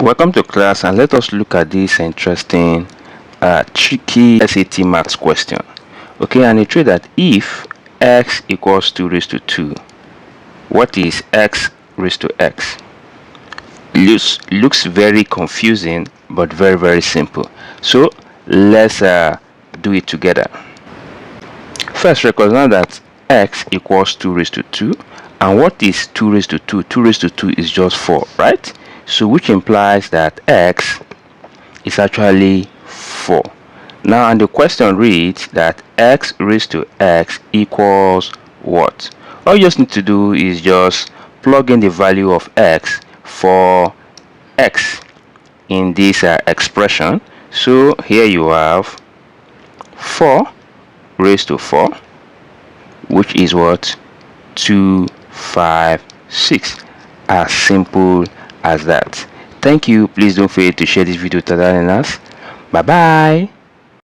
Welcome to class, and let us look at this interesting tricky SAT maths question. Okay, and it reads that if x equals 2 raised to 2, what is x raised to x? Looks very confusing, but very simple. So let's do it together. First, recognize that x equals 2 raised to 2, and what is 2 raised to 2? 2 raised to 2 is just 4, right? So which implies that x is actually 4. Now, and the question reads that x raised to x equals what? All you just need to do is just plug in the value of x for x in this expression. So here you have 4 raised to 4, which is what? 256. As simple as that. Thank you. Please don't forget to share this video to others. Bye bye.